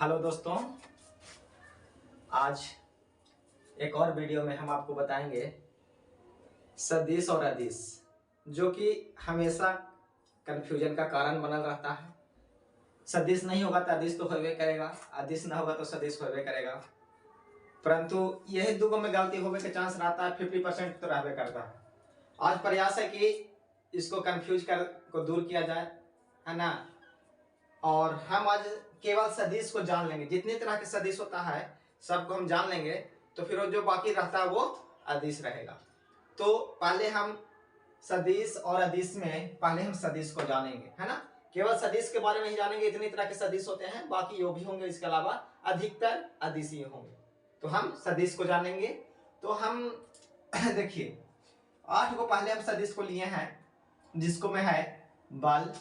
Hello दोस्तों, आज एक और वीडियो में हम आपको बताएंगे सदिश और अदिश, जो कि हमेशा कन्फ्यूजन का कारण बनल रहता है। सदिश नहीं होगा तो अदिश तो होबे करेगा, अदिश ना होगा तो सदिश होबे करेगा, परंतु यही दुगो में गलती होने के चांस रहता है। 50% तो रहबे करता है। आज प्रयास है कि इसको कन्फ्यूज कर को दूर किया जाए, है ना। और हम आज केवल सदिश को जान लेंगे। जितनी तरह के सदिश होता है सबको हम जान लेंगे, तो फिर वो जो बाकी रहता है वो अदिश रहेगा। तो पहले हम सदिश और अदिश में पहले हम सदिश को जानेंगे, है ना। केवल सदिश के बारे में ही जानेंगे। इतनी तरह के सदिश होते हैं, बाकी यो भी होंगे, इसके अलावा अधिकतर अदिश ही होंगे। तो हम सदिश को जानेंगे। तो हम देखिए 8 को पहले हम सदिश को लिए हैं, जिसको में है बल।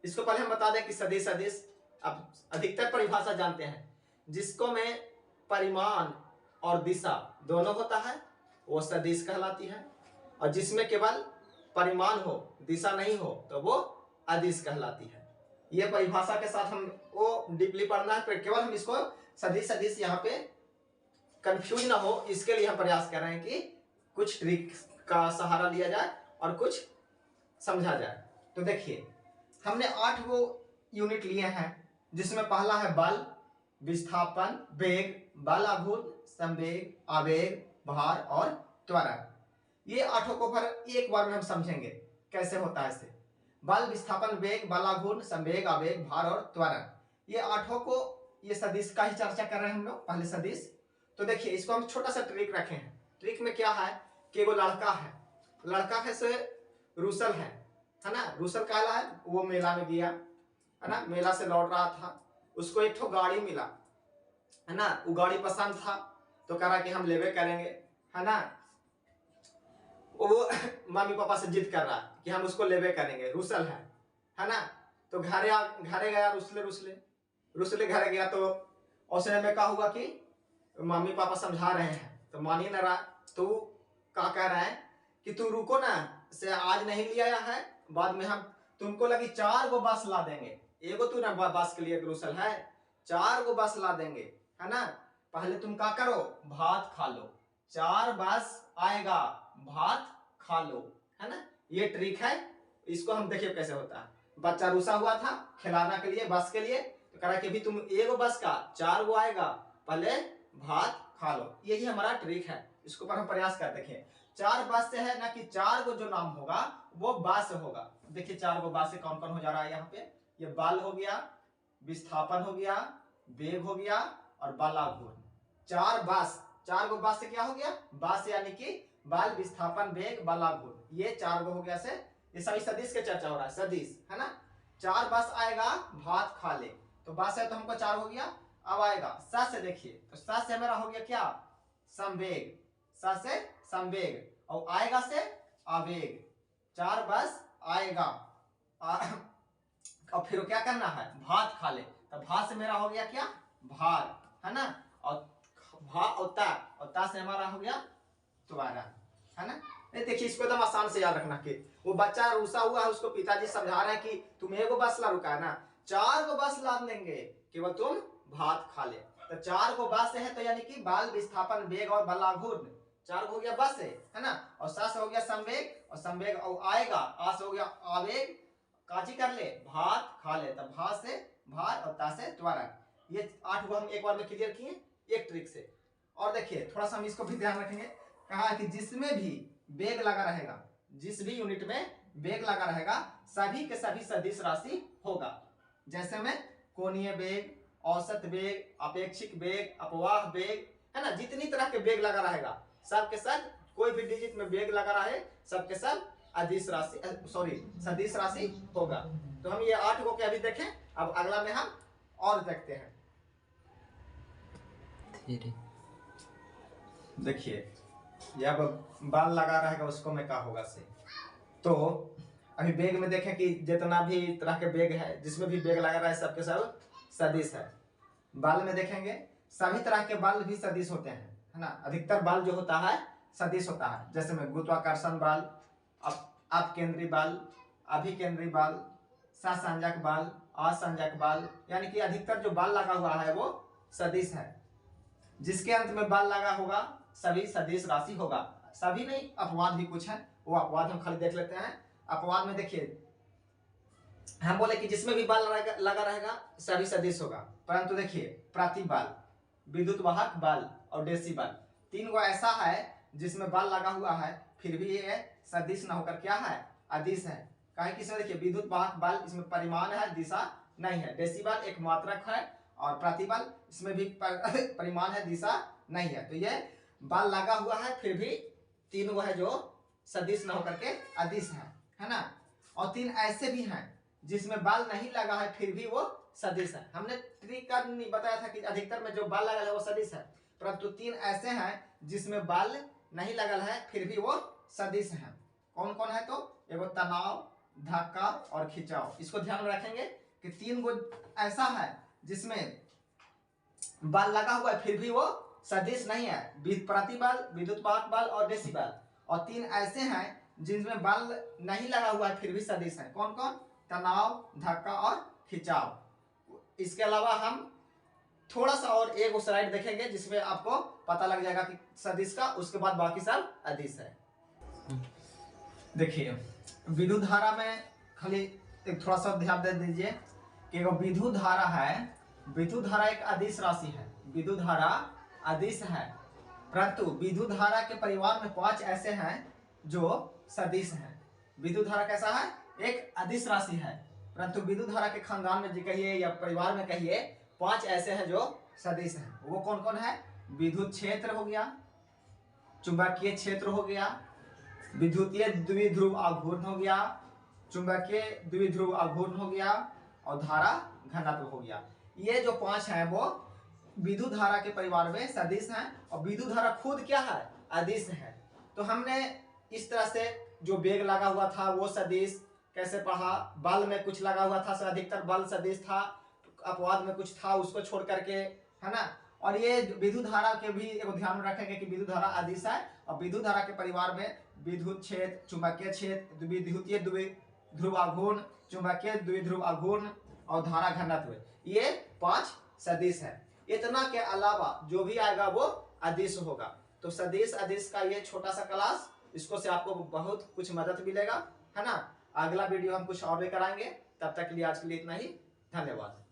इसको पहले हम बता दें कि सदिश सदिश अब अधिकतर परिभाषा जानते हैं। जिसको में परिमाण और दिशा दोनों होता है वो सदिश कहलाती है, और जिसमें केवल परिमाण हो दिशा नहीं हो तो वो अदिश कहलाती है। ये परिभाषा के साथ हम वो डीपली पढ़ना है, केवल हम इसको सदिश सदिश यहाँ पे कंफ्यूज ना हो इसके लिए हम प्रयास कर रहे हैं कि कुछ ट्रिक का सहारा लिया जाए और कुछ समझा जाए। तो देखिए हमने 8 वो यूनिट लिए हैं, जिसमें पहला है बल, विस्थापन, वेग, बल आघूर्ण, संवेग, आवेग, भार और त्वरण। ये 8 को पर एक बार में हम समझेंगे कैसे होता है इसे। बल, विस्थापन, वेग, बल आघूर्ण, संवेग, आवेग, भार और त्वरण, ये 8 को ये सदिश का ही चर्चा कर रहे हैं हम लोग। पहले सदिश तो देखिए इसको हम छोटा सा ट्रिक रखे हैं। ट्रिक में क्या है कि वो लड़का है से रूसल है ना। रूसल कहला है, वो मेला में गया, है ना। मेला से लौट रहा था, उसको एक ठो गाड़ी मिला, है ना। वो गाड़ी पसंद था तो कहा कि हम लेवे करेंगे, है ना। वो मम्मी पापा से जिद कर रहा कि हम उसको लेवे करेंगे, रूसल है ना। तो घरे गया, रुसले घरे गया। तो औसने में क्या हुआ कि मम्मी पापा समझा रहे हैं तो मानिए ना रहा। तो क्या कह रहा है कि तू रुको ना, से आज नहीं लिया है, बाद में हम तुमको लगी 4 गो बस ला देंगे। एगो तू ना बस के लिए रूसल है, 4 गो बस ला देंगे, है ना। पहले तुम क्या करो, भात खा लो, 4 बस आएगा, भात खा लो, है ना। ये ट्रिक है। इसको हम देखिए कैसे होता है। बच्चा रूसा हुआ था खिलाना के लिए, बस के लिए, तो कह रहा कि अभी तुम एगो बस का 4 गो आएगा, पहले भात खा लो। यही हमारा ट्रिक है। इसको पर हम प्रयास कर देखें। 4 बस से है ना कि 4 गो जो नाम होगा वो बस होगा। देखिए 4 गो बस से कौन कौन हो जा रहा है यहाँ पे। ये बल हो गया, विस्थापन हो गया, वेग हो गया और बल आघूर्ण। 4 गो बस से क्या हो गया, बस यानी कि बल, विस्थापन, वेग, बल आघूर्ण, ये 4 गो हो गया। से ये सभी सदिश के चर्चा हो रहा है, सदिश, है ना। 4 बस आएगा, भात खा ले, तो बस है तो हमको 4 हो गया। अब आएगा स से, देखिए तो स से मेरा हो गया क्या, संवेग, स से संवेग, और आएगा से आवेग। 4 बस आएगा और फिर क्या करना है, भात खा ले, तो भात से मेरा हो गया क्या, भार, है ना। और भा और ता से हमारा हो गया त्वरण, है ना। देखिए इसको एकदम आसान से याद रखना कि वो बच्चा रूसा हुआ है, उसको पिताजी समझा रहे हैं कि तुम एगो बस ला रुका है ना, 4 गो बस ला देंगे, केवल तुम भात खा ले। तो 4 गो बस है, तो यानी कि बल, विस्थापन, वेग और बल आघूर्ण, 4 गो हो गया बस है ना। और सा से हो गया संवेग, और संवेग और आएगा, आ से हो गया आवेग, काची कर ले, भात खा ले, तो भा से भार और ता से त्वरण। ये 8 गो हम एक बार में क्लियर किए एक ट्रिक से। और देखिए थोड़ा सा हम इसको भी ध्यान रखेंगे। कहा कि जिसमें भी वेग लगा रहेगा, जिस भी यूनिट में वेग लगा रहेगा, सभी के सभी सदिश राशि होगा। जैसे में कोणीय वेग, औसत वेग, अपेक्षिक वेग, अपवाह वेग, है ना। जितनी तरह के वेग लगा रहेगा सब के सब, कोई भी डिजिट में वेग लगा रहे सब के सब अदिश राशि, सॉरी सदिश राशि होगा। तो हम ये 8 को क्या भी देखें। अब अगला में हम और देखते हैं। देखिए जब बाल लगा रहेगा उसको में क्या होगा से। तो अभी बेग में देखें कि जितना भी तरह के बेग है, जिसमें भी बेग लगा रहा है सबके सब सदिश है। बाल में देखेंगे सभी तरह के बाल भी सदिश होते हैं, है ना। अधिकतर बाल जो होता है सदिश होता है। जैसे में गुरुत्वाकर्षण बाल, अपकेंद्री बाल, अभिकेंद्री बाल, ससंजक बाल, असंजक बाल, यानी कि अधिकतर जो बाल लगा हुआ है वो सदिश है। जिसके अंत में बल लगा होगा सभी सदिश राशि होगा। सभी नहीं, अपवाद भी कुछ है, वो अपवाद हम खाली देख लेते हैं। अपवाद में देखिए हम बोले कि जिसमें भी बल लगा रहेगा सभी सदिश होगा, परंतु देखिए प्रतिबल, विद्युत वाहक बल और डेसी बल, तीन गो ऐसा है जिसमें बल लगा हुआ है फिर भी ये सदिश न होकर क्या है, अदिश है। कहीं किसमें देखिए विद्युत वाहक बल इसमें परिमाण है, दिशा नहीं है। डेसीबल एक मात्रक है और प्रतिबल इसमें भी परिमाण है, दिशा नहीं है। तो ये बल लगा हुआ है फिर भी तीन वो है जो सदिश न होकर के अदिश है ना। और तीन ऐसे भी हैं जिसमें बल नहीं लगा है फिर भी वो सदिश है। हमने त्रिकर्ण बताया था कि अधिकतर में जो बल लगा है वो सदिश है, परंतु तीन ऐसे हैं जिसमें बल नहीं लगल है फिर भी वो सदिश है। कौन कौन है? तो एगो तनाव, धक्का और खिंचाव। इसको ध्यान में रखेंगे कि तीन गो ऐसा है जिसमें बल लगा हुआ है फिर भी वो सदिश नहीं है, प्रतिबल, विद्युत वाहक बल और डेसीबल। और तीन ऐसे हैं जिनमें बल नहीं लगा हुआ है फिर भी सदिश है। कौन कौन? तनाव, धक्का और खिंचाव। इसके अलावा हम थोड़ा सा और एक स्लाइड देखेंगे जिसमें आपको पता लग जाएगा कि सदिश का, उसके बाद बाकी सब अदिश है। देखिए विद्युत धारा में खाली एक थोड़ा सा ध्यान दे दीजिए कि एगो विद्युत धारा है, विद्युत धारा एक अदिश राशि है, विद्युत धारा अदिश है, परंतु विद्युत धारा के परिवार में 5 ऐसे हैं जो सदिश हैं। विद्युत धारा कैसा है? एक अदिश राशि है, परंतु विद्युत धारा के खानदान में जी कहिए या परिवार में कहिए 5 ऐसे हैं जो सदिश हैं। वो कौन कौन है? विद्युत क्षेत्र हो गया, चुंबकीय क्षेत्र हो गया, विद्युतीय द्विध्रुव आघूर्ण हो गया, चुंबकीय द्विध्रुव आघूर्ण हो गया और धारा घनत्व हो गया। ये जो 5 हैं वो विद्युत धारा के परिवार में सदिश हैं और विद्युत धारा खुद क्या है? अदिश है। तो हमने इस तरह से जो वेग लगा हुआ था वो सदिश कैसे पढ़ा, बल में कुछ लगा हुआ था, अधिकतर बल सदिश था, अपवाद में कुछ था उसको छोड़ करके, है ना। और ये विद्युत धारा के भी एक ध्यान में रखेंगे कि विद्युत धारा अदिश है और विद्युत धारा के परिवार में विद्युत क्षेत्र, चुंबकीय क्षेत्र, विद्युतीय द्विध्रुव आघूर्ण, चुंबकीय द्विध्रुव आघूर्ण और धारा घनत्व, ये 5 सदिश है। इतना के अलावा जो भी आएगा वो अदिश होगा। तो सदिश अदिश का ये छोटा सा क्लास, इसको से आपको बहुत कुछ मदद मिलेगा, है ना। अगला वीडियो हम कुछ और लेकर आएंगे, तब तक के लिए आज के लिए इतना ही। धन्यवाद।